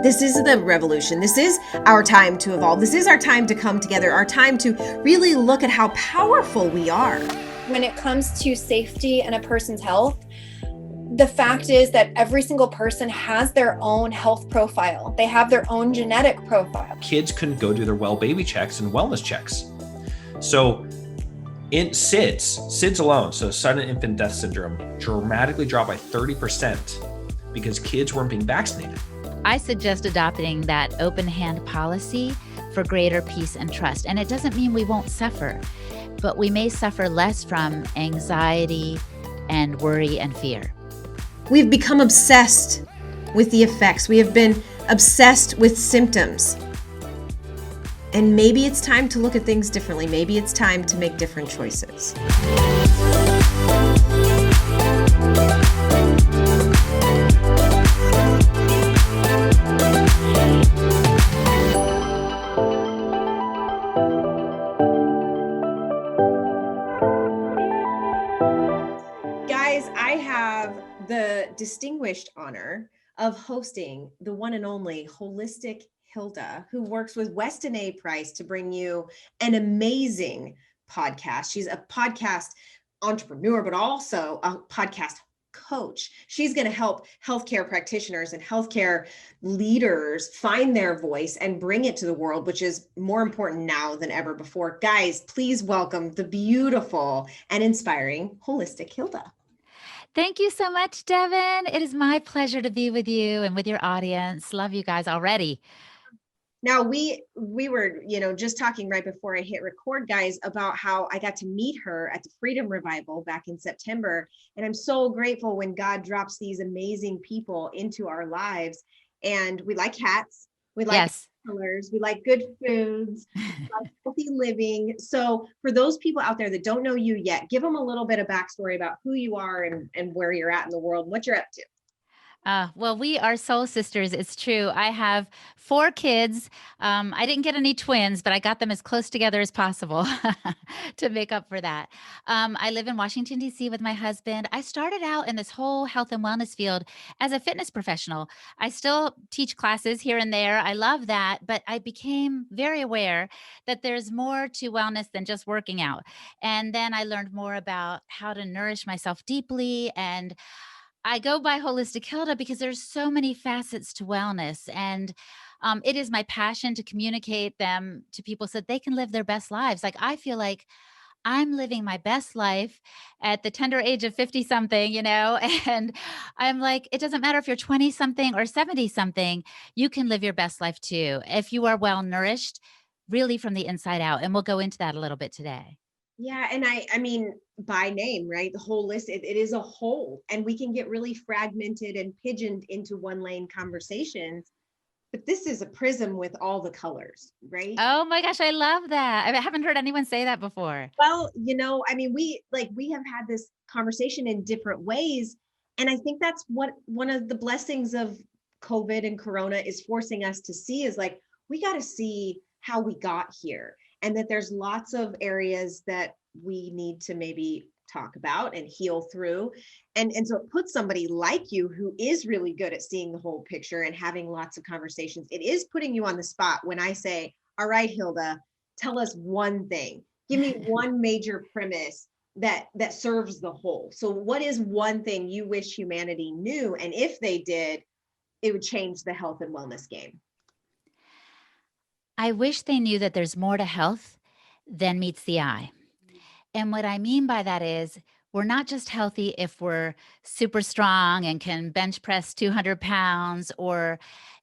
This is the revolution. This is our time to evolve. This is our time to come together, our time to really look at how powerful we are. When it comes to safety and a person's health, the fact is that every single person has their own health profile. They have their own genetic profile. Kids couldn't go do their well baby checks and wellness checks. So in SIDS alone, so sudden infant death syndrome, dramatically dropped by 30% because kids weren't being vaccinated. I suggest adopting that open hand policy for greater peace and trust. And it doesn't mean we won't suffer, but we may suffer less from anxiety and worry and fear. We've become obsessed with the effects. We have been obsessed with symptoms. And maybe it's time to look at things differently. Maybe it's time to make different choices. Guys, I have the distinguished honor of hosting the one and only Holistic Hilda, who works with Weston A. Price to bring you an amazing podcast. She's a podcast entrepreneur, but also a podcast coach. She's going to help healthcare practitioners and healthcare leaders find their voice and bring it to the world, which is more important now than ever before. Guys, please welcome the beautiful and inspiring Holistic Hilda. Thank you so much, Devin. It is my pleasure to be with you and with your audience. Love you guys already. Now we were, just talking right before I hit record, guys, about how I got to meet her at the Freedom Revival back in September. And I'm so grateful when God drops these amazing people into our lives. And we like hats, we like colors, we like good foods, we like healthy living. So for those people out there that don't know you yet, give them a little bit of backstory about who you are and where you're at in the world, and what you're up to. Well, we are soul sisters. It's true. I have 4 kids. I didn't get any twins, but I got them as close together as possible to make up for that. I live in Washington, D.C. with my husband. I started out in this whole health and wellness field as a fitness professional. I still teach classes here and there. I love that. But I became very aware that there's more to wellness than just working out. And then I learned more about how to nourish myself deeply, and I go by Holistic Hilda because there's so many facets to wellness, and it is my passion to communicate them to people so that they can live their best lives. Like, I feel like I'm living my best life at the tender age of 50 something, and I'm like, it doesn't matter if you're 20 something or 70 something, you can live your best life too, if you are well nourished, really from the inside out. And we'll go into that a little bit today. Yeah. And I mean, by name, right? The whole list, it is a whole, and we can get really fragmented and pigeoned into one lane conversations, but this is a prism with all the colors, right? Oh my gosh, I love that. I haven't heard anyone say that before. Well, I mean, we have had this conversation in different ways. And I think that's what one of the blessings of COVID and Corona is forcing us to see is like, we got to see how we got here. And that there's lots of areas that we need to maybe talk about and heal through. And so it puts somebody like you who is really good at seeing the whole picture and having lots of conversations. It is putting you on the spot when I say, all right, Hilda, tell us one thing. Give me one major premise that serves the whole. So what is one thing you wish humanity knew? And if they did, it would change the health and wellness game. I wish they knew that there's more to health than meets the eye. And what I mean by that is we're not just healthy if we're super strong and can bench press 200 pounds, or,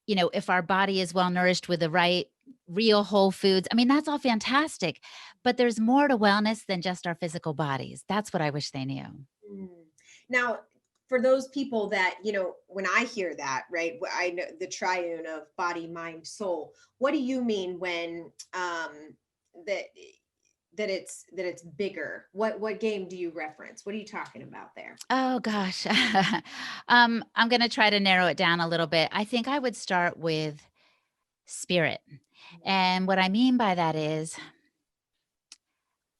if our body is well nourished with the right real whole foods. I mean, that's all fantastic, but there's more to wellness than just our physical bodies. That's what I wish they knew. Now, for those people that, when I hear that, right, I know the triune of body, mind, soul. What do you mean when that it's bigger? What game do you reference? What are you talking about there? Oh gosh. I'm going to try to narrow it down a little bit. I think I would start with spirit. And what I mean by that is,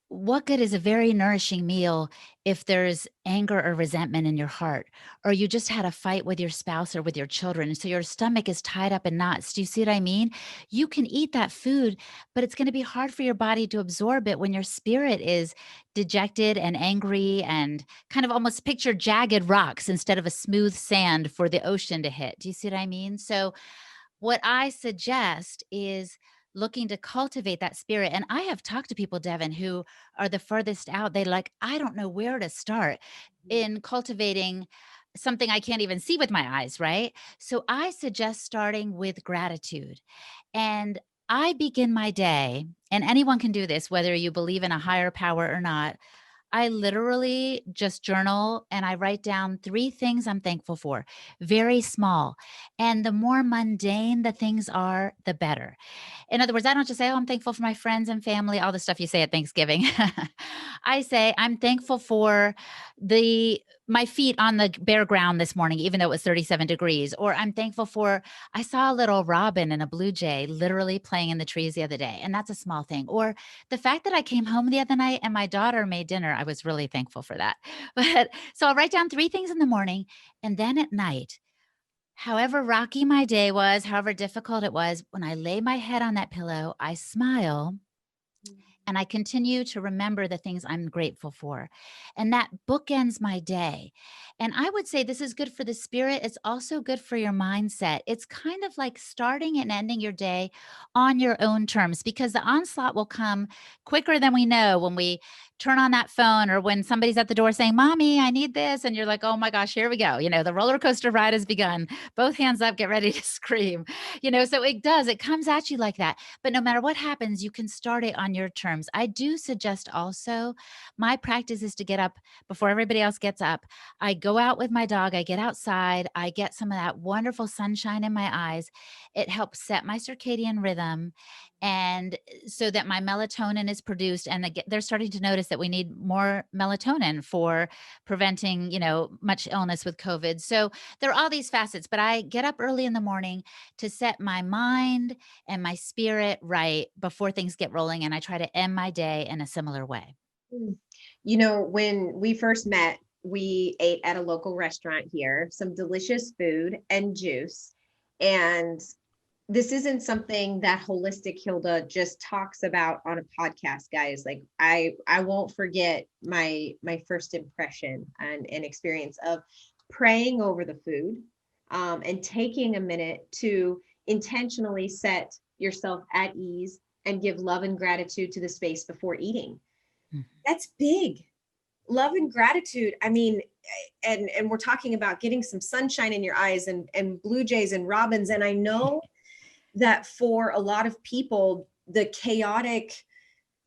what good is a very nourishing meal if there's anger or resentment in your heart, or you just had a fight with your spouse or with your children, and so your stomach is tied up in knots. Do you see what I mean? You can eat that food, but it's going to be hard for your body to absorb it when your spirit is dejected and angry and kind of almost picture jagged rocks instead of a smooth sand for the ocean to hit. Do you see what I mean? So what I suggest is looking to cultivate that spirit. And I have talked to people, Devin, who are the furthest out. They like, I don't know where to start in cultivating something I can't even see with my eyes, right? So I suggest starting with gratitude. And I begin my day, and anyone can do this, whether you believe in a higher power or not. I literally just journal and I write down 3 things I'm thankful for, very small. And the more mundane the things are, the better. In other words, I don't just say, oh, I'm thankful for my friends and family, all the stuff you say at Thanksgiving. I say, I'm thankful for my feet on the bare ground this morning, even though it was 37 degrees. Or I'm thankful for, I saw a little robin and a blue jay literally playing in the trees the other day. And that's a small thing. Or the fact that I came home the other night and my daughter made dinner, I was really thankful for that. But so I'll write down 3 things in the morning. And then at night, however rocky my day was, however difficult it was, when I lay my head on that pillow, I smile and I continue to remember the things I'm grateful for. And that bookends my day. And I would say this is good for the spirit. It's also good for your mindset. It's kind of like starting and ending your day on your own terms, because the onslaught will come quicker than we know when we turn on that phone or when somebody's at the door saying, Mommy, I need this. And you're like, oh my gosh, here we go. The roller coaster ride has begun. Both hands up, get ready to scream. So it comes at you like that. But no matter what happens, you can start it on your terms. I do suggest also, my practice is to get up before everybody else gets up. I go out with my dog, I get outside, I get some of that wonderful sunshine in my eyes. It helps set my circadian rhythm, and so that my melatonin is produced. And they're starting to notice that we need more melatonin for preventing, much illness with COVID. So there are all these facets, but I get up early in the morning to set my mind and my spirit right before things get rolling. And I try to end my day in a similar way. Mm. When we first met, we ate at a local restaurant here, some delicious food and juice. And this isn't something that Holistic Hilda just talks about on a podcast, guys. Like I won't forget my first impression and experience of praying over the food, and taking a minute to intentionally set yourself at ease and give love and gratitude to the space before eating. Mhm. That's big. Love and gratitude. I mean, and we're talking about getting some sunshine in your eyes and blue jays and robins. And I know that for a lot of people, the chaotic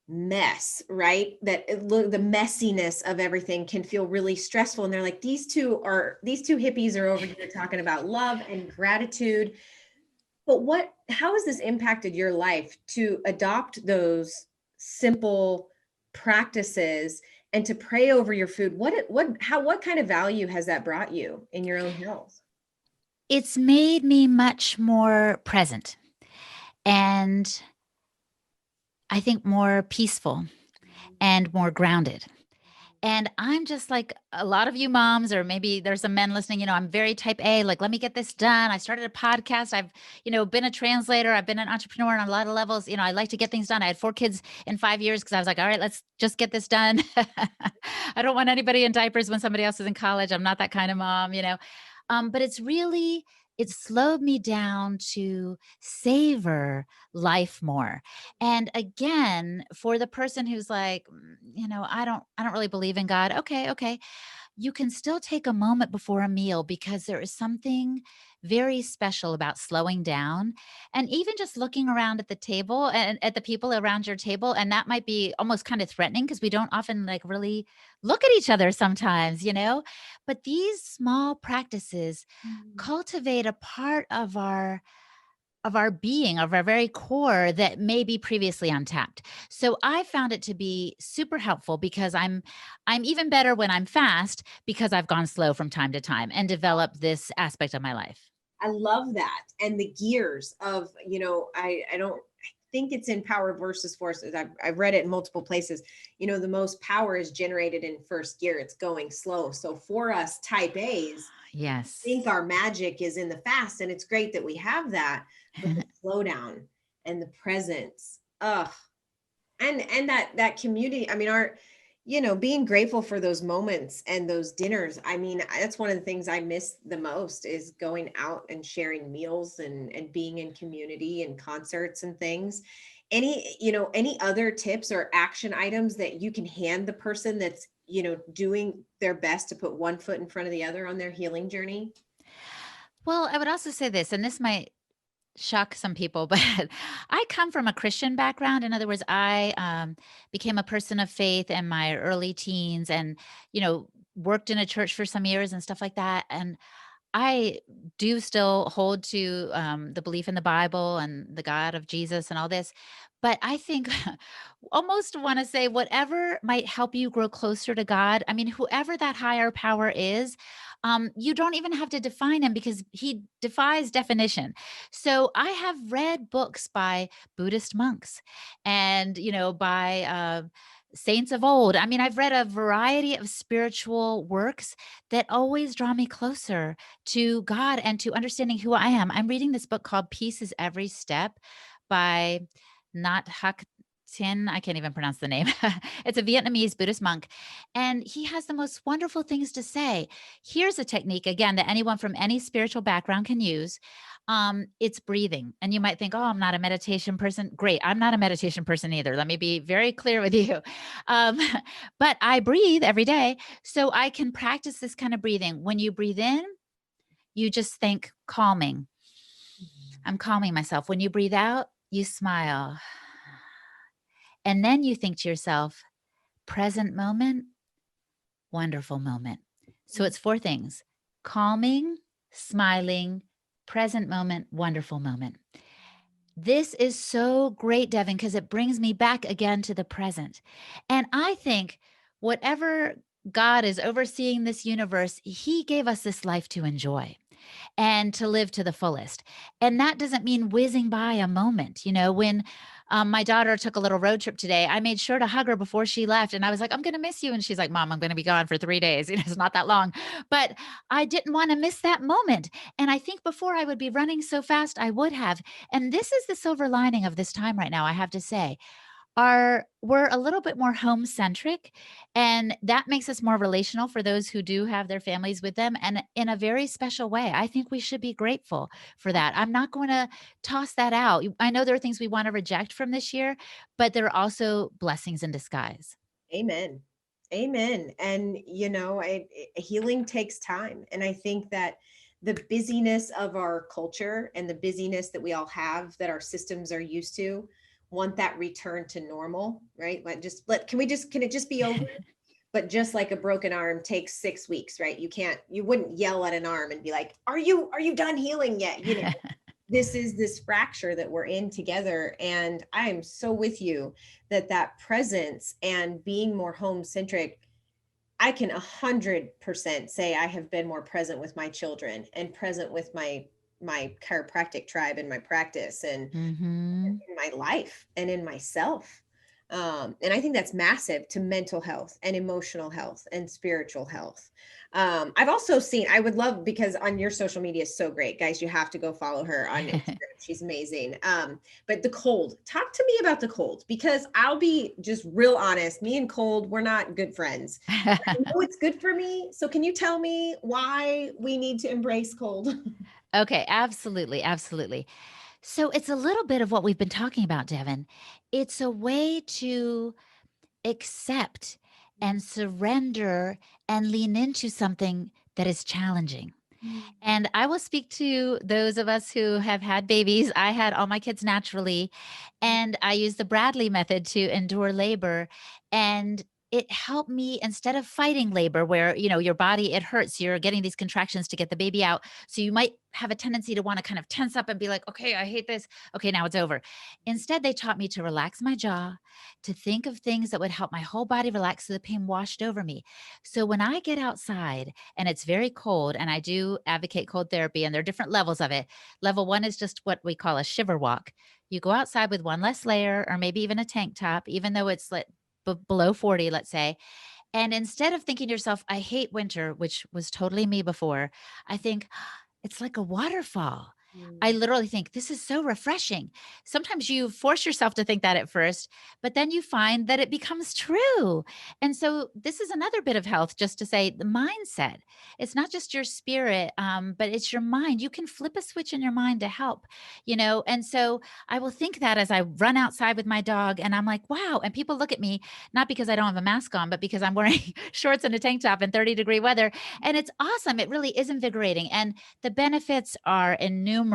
mess, right? The messiness of everything can feel really stressful. And they're like, these two hippies are over here talking about love and gratitude. But how has this impacted your life to adopt those simple practices and to pray over your food? What kind of value has that brought you in your own health? It's made me much more present and I think more peaceful and more grounded. And I'm just like a lot of you moms, or maybe there's some men listening, I'm very type A, like, let me get this done. I started a podcast. I've, been a translator. I've been an entrepreneur on a lot of levels. I like to get things done. I had 4 kids in 5 years because I was like, all right, let's just get this done. I don't want anybody in diapers when somebody else is in college. I'm not that kind of mom. But it slowed me down to savor life more. And again, for the person who's like, I don't really believe in God. Okay. You can still take a moment before a meal, because there is something very special about slowing down and even just looking around at the table and at the people around your table. And that might be almost kind of threatening because we don't often like really look at each other sometimes. But these small practices cultivate a part of our being, of our very core, that may be previously untapped. So I found it to be super helpful, because I'm even better when I'm fast, because I've gone slow from time to time and developed this aspect of my life. I love that. And the gears of, I think it's in Power versus Forces. I've read it in multiple places. You know, the most power is generated in first gear. It's going slow. So for us type A's, Yes. I think our magic is in the fast, and it's great that we have that, but the slowdown and the presence, and that community. I mean, our, you know, being grateful for those moments and those dinners. I mean, that's one of the things I miss the most, is going out and sharing meals and being in community and concerts and things. Any other tips or action items that you can hand the person that's, you know, doing their best to put one foot in front of the other on their healing journey? Well, I would also say this, and this might shock some people, but I come from a Christian background. In other words, I became a person of faith in my early teens, and, worked in a church for some years and stuff like that. And I do still hold to the belief in the Bible and the God of Jesus and all this. But I think almost want to say whatever might help you grow closer to God. I mean, whoever that higher power is, you don't even have to define him because he defies definition. So I have read books by Buddhist monks and, by saints of old. I mean, I've read a variety of spiritual works that always draw me closer to God and to understanding who I am. I'm reading this book called Peace is Every Step by Nhat Hanh Thien. I can't even pronounce the name. It's a Vietnamese Buddhist monk, and he has the most wonderful things to say. Here's a technique, again, that anyone from any spiritual background can use. It's breathing. And you might think, oh, I'm not a meditation person. Great. I'm not a meditation person either. Let me be very clear with you. Um, but I breathe every day. So I can practice this kind of breathing. When you breathe in, you just think calming. I'm calming myself. When you breathe out, you smile. And then you think to yourself, present moment, wonderful moment. So it's 4 things: calming, smiling, present moment, wonderful moment. This is so great, Devin, because it brings me back again to the present. And I think whatever God is overseeing this universe, he gave us this life to enjoy and to live to the fullest. And that doesn't mean whizzing by a moment. When my daughter took a little road trip today, I made sure to hug her before she left. And I was like, I'm going to miss you. And she's like, Mom, I'm going to be gone for 3 days. It's not that long. But I didn't want to miss that moment. And I think before I would be running so fast, I would have. And this is the silver lining of this time right now, I have to say. We're a little bit more home centric, and that makes us more relational for those who do have their families with them, and in a very special way. I think we should be grateful for that. I'm not going to toss that out. I know there are things we want to reject from this year, but there are also blessings in disguise. Amen. Amen. And, healing takes time. And I think that the busyness of our culture and the busyness that we all have, that our systems are used to, want that return to normal, right? Like, can it just be over? But just like a broken arm takes 6 weeks, right? You wouldn't yell at an arm and be like, are you done healing yet? This is this fracture that we're in together. And I am so with you that presence and being more home centric, I can 100% say I have been more present with my children and present with my chiropractic tribe and my practice and in my life and in myself. And I think that's massive to mental health and emotional health and spiritual health. I've also seen, I would love, because on your social media is so great, guys, you have to go follow her on Instagram. She's amazing. But the cold, talk to me about the cold, because I'll be just real honest. Me and cold, we're not good friends. I know it's good for me. So can you tell me why we need to embrace cold? Okay, absolutely. Absolutely. So it's a little bit of what we've been talking about, Devin. It's a way to accept and surrender and lean into something that is challenging. And I will speak to those of us who have had babies. I had all my kids naturally, and I used the Bradley method to endure labor. And it helped me instead of fighting labor where, your body, it hurts, you're getting these contractions to get the baby out. So you might have a tendency to want to kind of tense up and be like, okay, I hate this. Okay, now it's over. Instead, they taught me to relax my jaw, to think of things that would help my whole body relax so the pain washed over me. So when I get outside and it's very cold, and I do advocate cold therapy, and there are different levels of it. Level one is just what we call a shiver walk. You go outside with one less layer or maybe even a tank top, even though it's below 40, let's say. And instead of thinking to yourself, I hate winter, which was totally me before, I think, it's like a waterfall. I Mm. literally think this is so refreshing. Sometimes you force yourself to think that at first, but then you find that it becomes true. And so this is another bit of health, just to say the mindset. It's not just your spirit, but it's your mind. You can flip a switch in your mind to help, And so I will think that as I run outside with my dog, and I'm like, wow. And people look at me, not because I don't have a mask on, but because I'm wearing shorts and a tank top in 30-degree weather. And it's awesome. It really is invigorating. And the benefits are innumerable.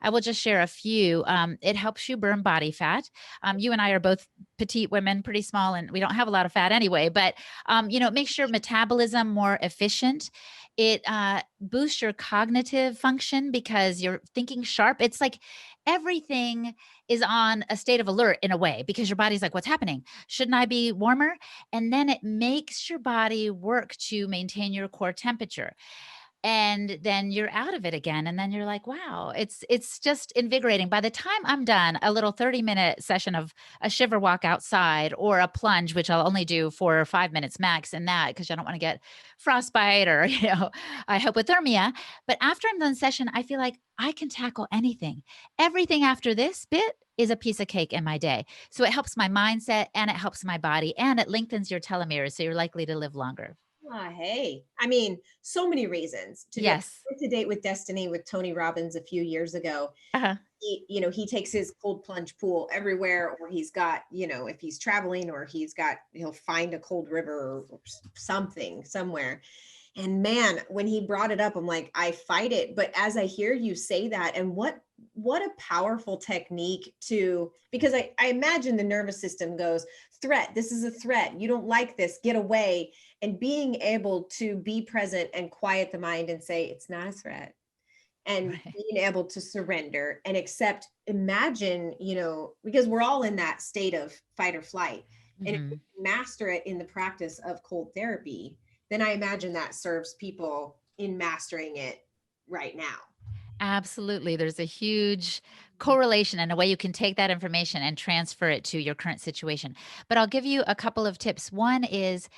I will just share a few. It helps you burn body fat. You and I are both petite women, pretty small, and we don't have a lot of fat anyway, but it makes your metabolism more efficient. It boosts your cognitive function because you're thinking sharp. It's like everything is on a state of alert in a way, because your body's like, what's happening? Shouldn't I be warmer? And then it makes your body work to maintain your core temperature, and then you're out of it again, and then you're like, wow, it's just invigorating. By the time I'm done, a little 30-minute session of a shiver walk outside or a plunge, which I'll only do 4 or 5 minutes max in that, because I don't want to get frostbite or hypothermia. But after I'm done session, I feel like I can tackle anything. Everything after this bit is a piece of cake in my day. So it helps my mindset, and it helps my body, and it lengthens your telomeres, so you're likely to live longer. Hey, I mean, so many reasons to do it. Yes. I went to Date with Destiny with Tony Robbins a few years ago. Uh-huh. He takes his cold plunge pool everywhere, or he's got, if he's traveling, or he'll find a cold river or something somewhere. And man, when he brought it up, I'm like, I fight it. But as I hear you say that, and what a powerful technique because I imagine the nervous system goes, threat, this is a threat. You don't like this, get away. And being able to be present and quiet the mind and say, it's not a threat. And Right. being able to surrender and accept, imagine, because we're all in that state of fight or flight. And if we Mhm. master it in the practice of cold therapy, then I imagine that serves people in mastering it right now. Absolutely. There's a huge correlation and a way you can take that information and transfer it to your current situation. But I'll give you a couple of tips. One is,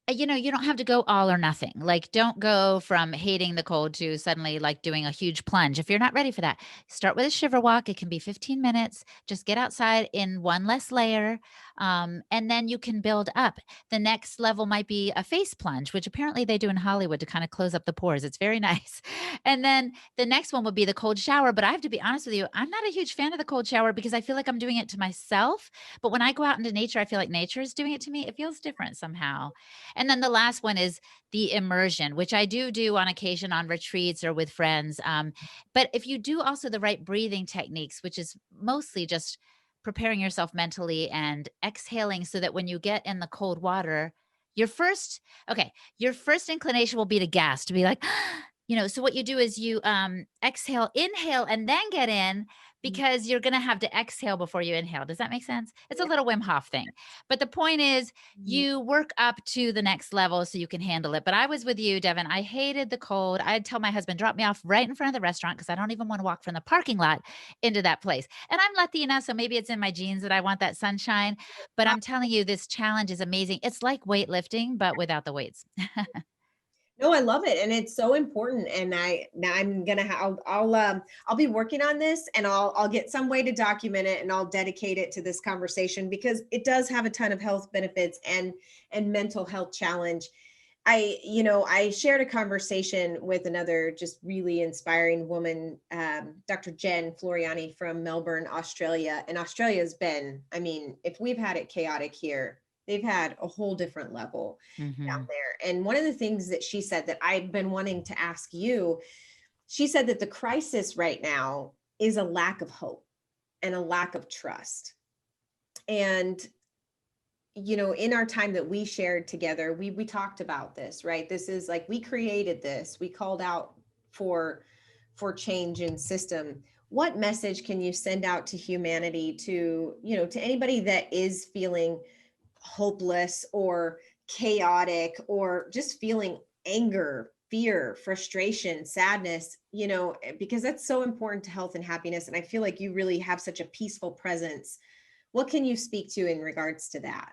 you don't have to go all or nothing. Like, don't go from hating the cold to suddenly like doing a huge plunge. If you're not ready for that, start with a shiver walk. It can be 15 minutes. Just get outside in one less layer. And then you can build up. The next level might be a face plunge, which apparently they do in Hollywood to kind of close up the pores. It's very nice. And then the next one would be the cold shower. But I have to be honest with you, I'm not a huge fan of the cold shower because I feel like I'm doing it to myself. But when I go out into nature, I feel like nature is doing it to me. It feels different somehow. And then the last one is the immersion, which I do on occasion on retreats or with friends. But if you do also the right breathing techniques, which is mostly just preparing yourself mentally and exhaling so that when you get in the cold water, your first, okay, your first inclination will be to gas, to be like, so what you do is you exhale, inhale, and then get in, because you're going to have to exhale before you inhale. Does that make sense? It's a little Wim Hof thing. But the point is, you work up to the next level so you can handle it. But I was with you, Devin. I hated the cold. I'd tell my husband, drop me off right in front of the restaurant, because I don't even want to walk from the parking lot into that place. And I'm Latina, so maybe it's in my genes that I want that sunshine. But I'm telling you, this challenge is amazing. It's like weightlifting, but without the weights. No, I love it, and it's so important. And I'm gonna I'll be working on this, and I'll get some way to document it, and I'll dedicate it to this conversation, because it does have a ton of health benefits and mental health challenge. I shared a conversation with another just really inspiring woman, Dr. Jen Floriani from Melbourne, Australia. And Australia's been, I mean, if we've had it chaotic here, they've had a whole different level down Mhm. there. And one of the things that she said that I've been wanting to ask you, she said that the crisis right now is a lack of hope and a lack of trust. And in our time that we shared together, we talked about this, right? This is like, we created this, we called out for change in system. What message can you send out to humanity, to, to anybody that is feeling hopeless or chaotic, or just feeling anger, fear, frustration, sadness, because that's so important to health and happiness. And I feel like you really have such a peaceful presence. What can you speak to in regards to that?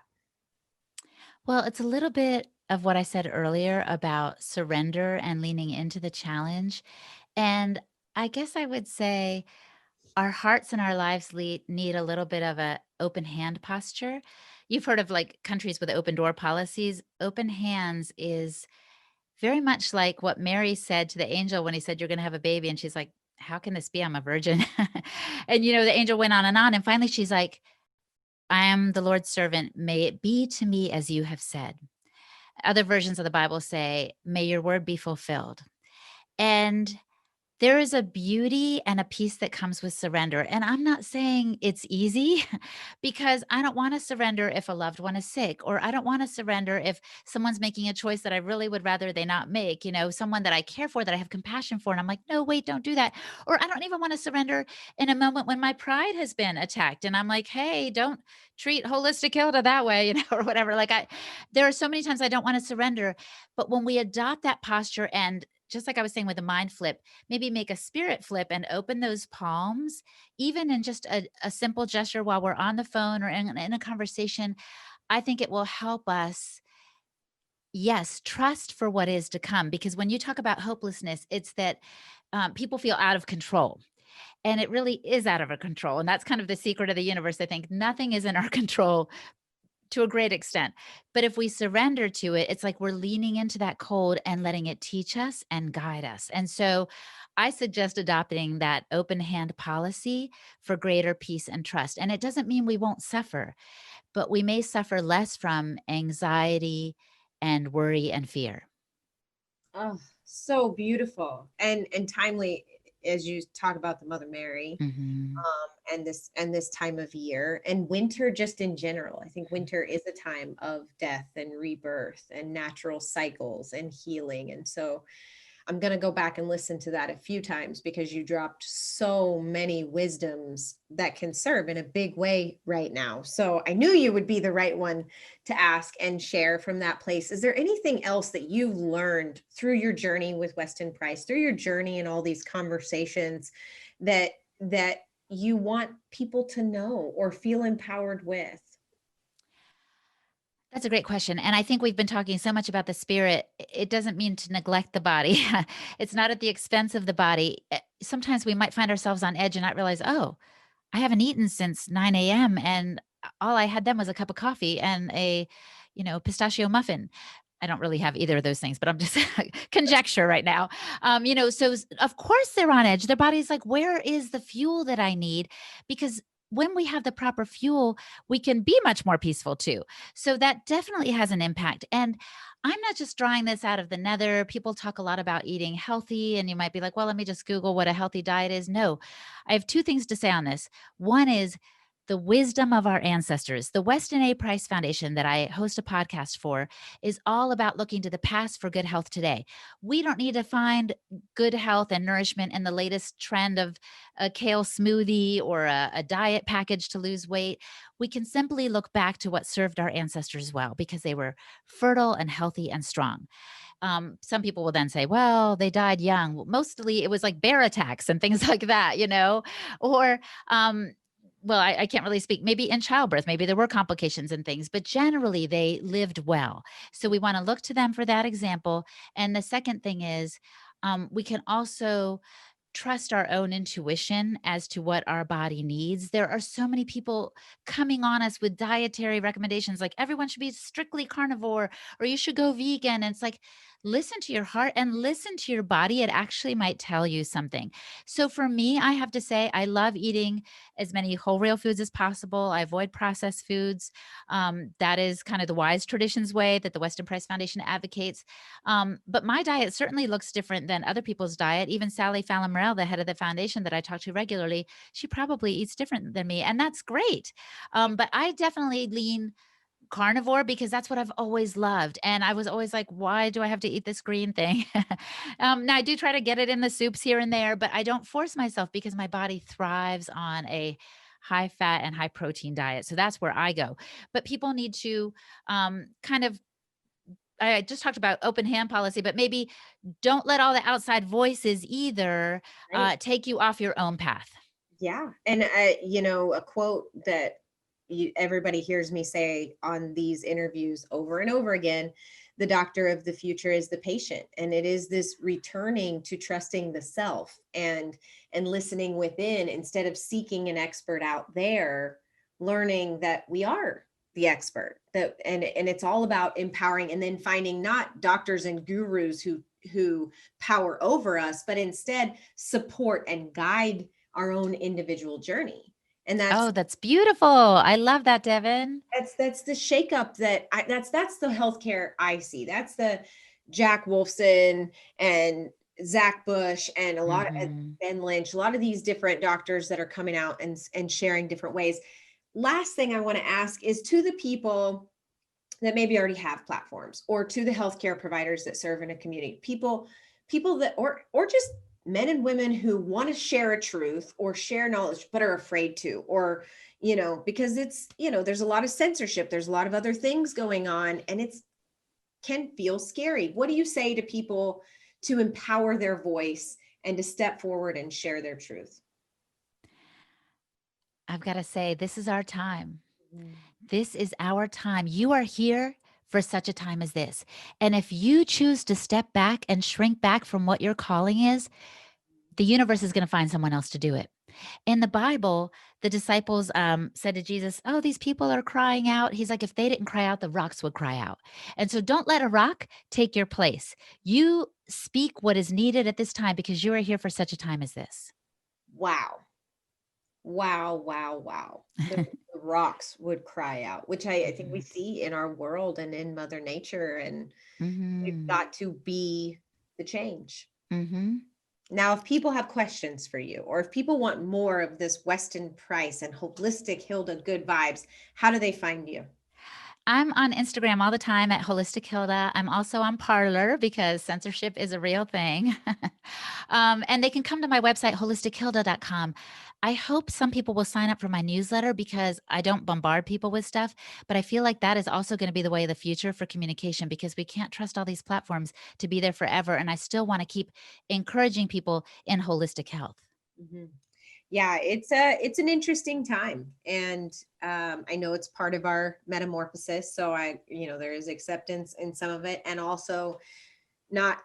Well, it's a little bit of what I said earlier about surrender and leaning into the challenge. And I guess I would say our hearts and our lives need a little bit of a open hand posture. You've heard of like countries with open door policies. Open hands is very much like what Mary said to the angel when he said, "You're going to have a baby." And she's like, "How can this be? I'm a virgin." And, the angel went on. And finally, she's like, "I am the Lord's servant. May it be to me as you have said." Other versions of the Bible say, "May your word be fulfilled." And there is a beauty and a peace that comes with surrender. And I'm not saying it's easy because I don't want to surrender if a loved one is sick, or I don't want to surrender if someone's making a choice that I really would rather they not make, someone that I care for, that I have compassion for. And I'm like, no, wait, don't do that. Or I don't even want to surrender in a moment when my pride has been attacked. And I'm like, hey, don't treat Holistic Hilda that way, or whatever. There are so many times I don't want to surrender. But when we adopt that posture, and just like I was saying with the mind flip, maybe make a spirit flip and open those palms, even in just a simple gesture while we're on the phone or in a conversation, I think it will help us, yes, trust for what is to come. Because when you talk about hopelessness, it's that people feel out of control. And it really is out of our control. And that's kind of the secret of the universe. I think nothing is in our control to a great extent. But if we surrender to it, it's like we're leaning into that cold and letting it teach us and guide us. And so I suggest adopting that open hand policy for greater peace and trust. And it doesn't mean we won't suffer, but we may suffer less from anxiety and worry and fear. Oh, so beautiful and timely, as you talk about the Mother Mary, Mhm. and this time of year, and winter just in general. I think winter is a time of death and rebirth and natural cycles and healing. And so I'm going to go back and listen to that a few times, because you dropped so many wisdoms that can serve in a big way right now. So I knew you would be the right one to ask and share from that place. Is there anything else that you've learned through your journey with Weston Price, through your journey and all these conversations, that you want people to know or feel empowered with? That's a great question. And I think we've been talking so much about the spirit. It doesn't mean to neglect the body. It's not at the expense of the body. Sometimes we might find ourselves on edge and not realize, oh, I haven't eaten since 9 a.m. and all I had then was a cup of coffee and a, pistachio muffin. I don't really have either of those things, but I'm just conjecture right now. Of course they're on edge. Their body's like, where is the fuel that I need? Because when we have the proper fuel, we can be much more peaceful too. So that definitely has an impact. And I'm not just drawing this out of the nether. People talk a lot about eating healthy, and you might be like, well, let me just Google what a healthy diet is. No, I have two things to say on this. One is the wisdom of our ancestors. The Weston A. Price Foundation that I host a podcast for is all about looking to the past for good health today. We don't need to find good health and nourishment in the latest trend of a kale smoothie or a diet package to lose weight. We can simply look back to what served our ancestors well because they were fertile and healthy and strong. Some people will then say, well, they died young. Well, mostly it was like bear attacks and things like that, or, well, I can't really speak. Maybe in childbirth, maybe there were complications and things, but generally they lived well. So we want to look to them for that example. And the second thing is, we can also trust our own intuition as to what our body needs. There are so many people coming on us with dietary recommendations like everyone should be strictly carnivore or you should go vegan. And it's like, listen to your heart and listen to your body. It actually might tell you something. So for me, I have to say, I love eating as many whole real foods as possible. I avoid processed foods. That is kind of the wise traditions way that the Weston Price Foundation advocates. But my diet certainly looks different than other people's diet. Even Sally Fallon Morell, the head of the foundation that I talk to regularly, she probably eats different than me, and that's great. But I definitely lean carnivore because that's what I've always loved. And I was always like, why do I have to eat this green thing? Now I do try to get it in the soups here and there, but I don't force myself because my body thrives on a high fat and high protein diet. So that's where I go. But people need to kind of, I just talked about open hand policy, but maybe don't let all the outside voices either Right. take you off your own path. Yeah. And, a quote that everybody hears me say on these interviews over and over again, the doctor of the future is the patient. And it is this returning to trusting the self and listening within instead of seeking an expert out there, learning that we are the expert, that and it's all about empowering, and then finding not doctors and gurus who power over us, but instead support and guide our own individual journey. And Oh, that's beautiful. I love that, Devin. that's the shakeup that's the healthcare I see. That's the Jack Wolfson and Zach Bush and a lot of Mhm. Ben Lynch, a lot of these different doctors that are coming out and sharing different ways. Last thing I want to ask is to the people that maybe already have platforms, or to the healthcare providers that serve in a community, people that or just men and women who want to share a truth or share knowledge but are afraid to, or because it's there's a lot of censorship, there's a lot of other things going on, and it's can feel scary. What do you say to people to empower their voice and to step forward and share their truth? I've got to say, this is our time. Mhm. This is our time. You are here for such a time as this. And if you choose to step back and shrink back from what your calling is, the universe is going to find someone else to do it. In the Bible, the disciples said to Jesus, "Oh, these people are crying out." He's like, if they didn't cry out, the rocks would cry out. And so don't let a rock take your place. You speak what is needed at this time because you are here for such a time as this. Wow. Wow, wow, wow. The rocks would cry out, which I think we Mhm. see in our world and in Mother Nature. And we've Mhm. got to be the change. Mhm. Now, if people have questions for you, or if people want more of this Weston Price and Holistic Hilda good vibes, how do they find you? I'm on Instagram all the time at Holistic Hilda. I'm also on Parlor because censorship is a real thing. And they can come to my website, holistichilda.com. I hope some people will sign up for my newsletter because I don't bombard people with stuff, but I feel like that is also going to be the way of the future for communication because we can't trust all these platforms to be there forever. And I still want to keep encouraging people in holistic health. Mhm. Yeah, it's an interesting time, and I know it's part of our metamorphosis. So there is acceptance in some of it, and also not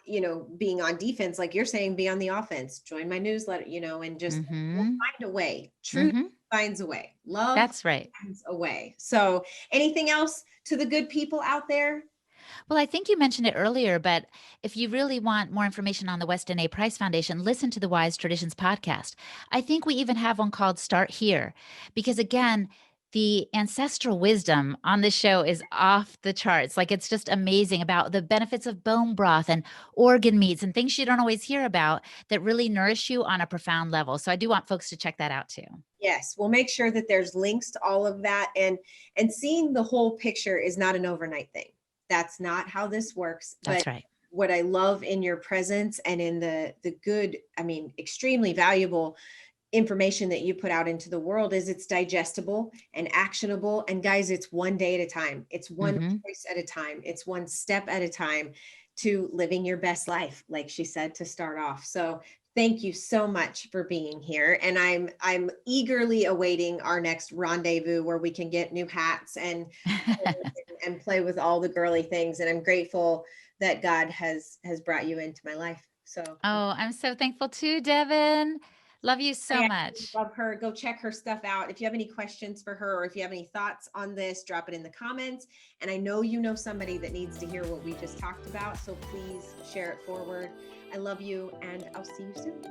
being on defense, like you're saying, be on the offense. Join my newsletter, and just we'll Hmm. find a way. Truth Hmm. finds a way. Love That's right. finds a way. So, anything else to the good people out there? Well, I think you mentioned it earlier, but if you really want more information on the Weston A. Price Foundation, listen to the Wise Traditions podcast. I think we even have one called Start Here, because again, the ancestral wisdom on this show is off the charts. Like it's just amazing about the benefits of bone broth and organ meats and things you don't always hear about that really nourish you on a profound level. So I do want folks to check that out too. Yes, we'll make sure that there's links to all of that, and seeing the whole picture is not an overnight thing. That's not how this works. But That's right. what I love in your presence and in the good, I mean, extremely valuable information that you put out into the world is it's digestible and actionable. And guys, it's one day at a time. It's one Hmm. choice at a time. It's one step at a time to living your best life, like she said to start off. So thank you so much for being here. And I'm eagerly awaiting our next rendezvous where we can get new hats and play with all the girly things. And I'm grateful that God has brought you into my life. So Oh, I'm so thankful too, Devin. Love you I so absolutely much. love her. Go check her stuff out. If you have any questions for her, or if you have any thoughts on this, drop it in the comments. And I know you know somebody that needs to hear what we just talked about. So please share it forward. I love you, and I'll see you soon.